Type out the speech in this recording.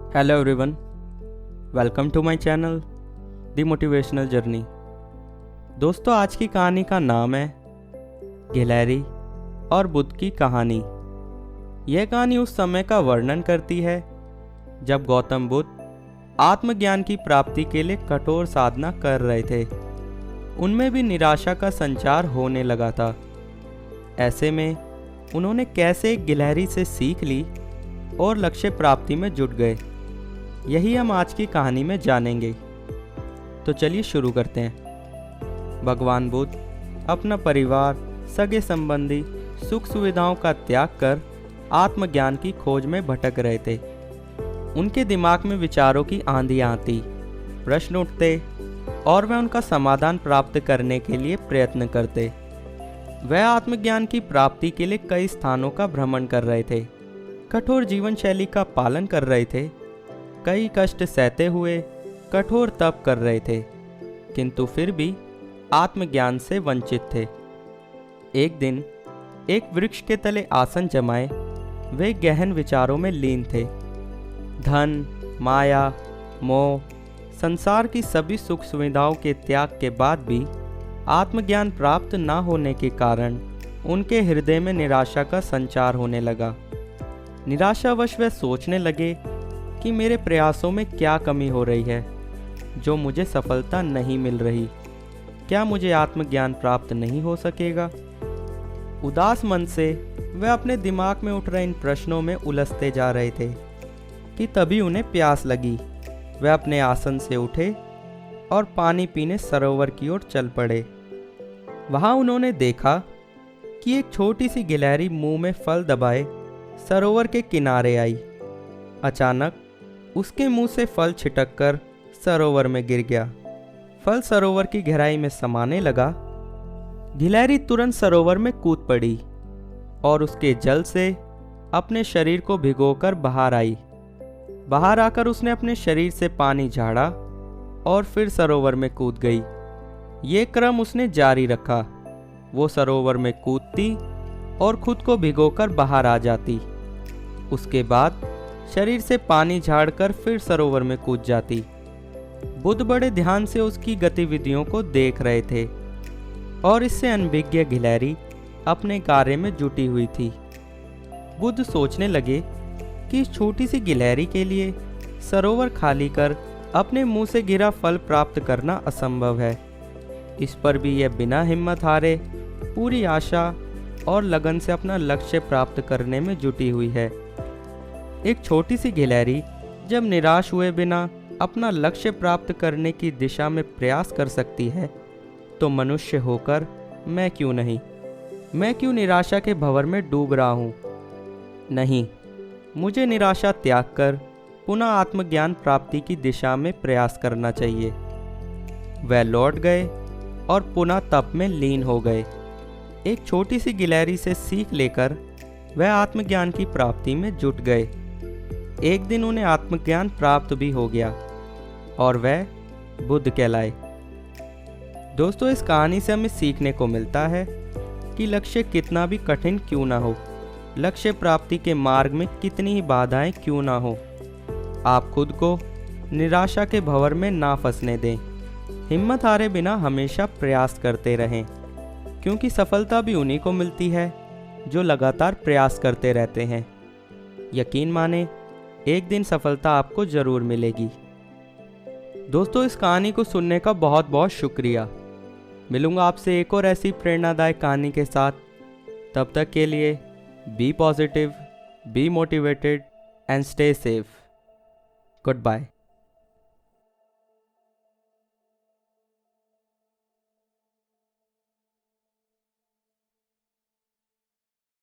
Hello everyone, welcome to my channel the motivational journey. दोस्तों, आज की कहानी का नाम है गिलहरी और बुद्ध की कहानी। यह कहानी उस समय का वर्णन करती है जब गौतम बुद्ध आत्मज्ञान की प्राप्ति के लिए कठोर साधना कर रहे थे। उनमें भी निराशा का संचार होने लगा था। ऐसे में उन्होंने कैसे एक गिलहरी से सीख ली और लक्ष्य प्राप्ति में जुट गए, यही हम आज की कहानी में जानेंगे। तो चलिए शुरू करते हैं। भगवान बुद्ध अपना परिवार, सगे संबंधी, सुख सुविधाओं का त्याग कर आत्मज्ञान की खोज में भटक रहे थे। उनके दिमाग में विचारों की आंधियां आती, प्रश्न उठते और वह उनका समाधान प्राप्त करने के लिए प्रयत्न करते। वह आत्मज्ञान की प्राप्ति के लिए कई स्थानों का भ्रमण कर रहे थे, कठोर जीवन शैली का पालन कर रहे थे, कई कष्ट सहते हुए कठोर तप कर रहे थे, किंतु फिर भी आत्मज्ञान से वंचित थे। एक दिन एक वृक्ष के तले आसन जमाए वे गहन विचारों में लीन थे। धन, माया, मोह, संसार की सभी सुख सुविधाओं के त्याग के बाद भी आत्मज्ञान प्राप्त न होने के कारण उनके हृदय में निराशा का संचार होने लगा। निराशावश वे सोचने लगे कि मेरे प्रयासों में क्या कमी हो रही है जो मुझे सफलता नहीं मिल रही। क्या मुझे आत्मज्ञान प्राप्त नहीं हो सकेगा? उदास मन से वे अपने दिमाग में उठ रहे इन प्रश्नों में उलझते जा रहे थे कि तभी उन्हें प्यास लगी। वे अपने आसन से उठे और पानी पीने सरोवर की ओर चल पड़े। वहां उन्होंने देखा कि एक छोटी सी गिलहरी मुंह में फल दबाए सरोवर के किनारे आई। अचानक उसके मुंह से फल छिटककर सरोवर में गिर गया। फल सरोवर की गहराई में समाने लगा। गिलहरी तुरंत सरोवर में कूद पड़ी और उसके जल से अपने शरीर को भिगोकर बाहर आई। बाहर आकर उसने अपने शरीर से पानी झाड़ा और फिर सरोवर में कूद गई। ये क्रम उसने जारी रखा। वो सरोवर में कूदती और खुद को भिगोकर बाहर आ जाती। उसके बाद शरीर से पानी झाड़कर फिर सरोवर में कूद जाती। बुद्ध बड़े ध्यान से उसकी गतिविधियों को देख रहे थे और इससे अनभिज्ञ गिलहरी अपने कार्य में जुटी हुई थी। बुद्ध सोचने लगे कि इस छोटी सी गिलहरी के लिए सरोवर खाली कर अपने मुंह से गिरा फल प्राप्त करना असंभव है। इस पर भी यह बिना हिम्मत हारे पूरी आशा और लगन से अपना लक्ष्य प्राप्त करने में जुटी हुई है। एक छोटी सी गिलहरी जब निराश हुए बिना अपना लक्ष्य प्राप्त करने की दिशा में प्रयास कर सकती है, तो मनुष्य होकर मैं क्यों नहीं? मैं क्यों निराशा के भंवर में डूब रहा हूँ? नहीं, मुझे निराशा त्याग कर पुनः आत्मज्ञान प्राप्ति की दिशा में प्रयास करना चाहिए। वह लौट गए और पुनः तप में लीन हो गए। एक छोटी सी गिलहरी से सीख लेकर वह आत्मज्ञान की प्राप्ति में जुट गए। एक दिन उन्हें आत्मज्ञान प्राप्त भी हो गया और वह बुद्ध कहलाए। दोस्तों, इस कहानी से हमें सीखने को मिलता है कि लक्ष्य कितना भी कठिन क्यों ना हो, लक्ष्य प्राप्ति के मार्ग में कितनी ही बाधाएं क्यों ना हो, आप खुद को निराशा के भंवर में ना फंसने दें। हिम्मत हारे बिना हमेशा प्रयास करते रहें, क्योंकि सफलता भी उन्हीं को मिलती है जो लगातार प्रयास करते रहते हैं। यकीन माने, एक दिन सफलता आपको जरूर मिलेगी। दोस्तों, इस कहानी को सुनने का बहुत बहुत शुक्रिया। मिलूंगा आपसे एक और ऐसी प्रेरणादायक कहानी के साथ। तब तक के लिए be positive, be motivated and stay safe. Good bye.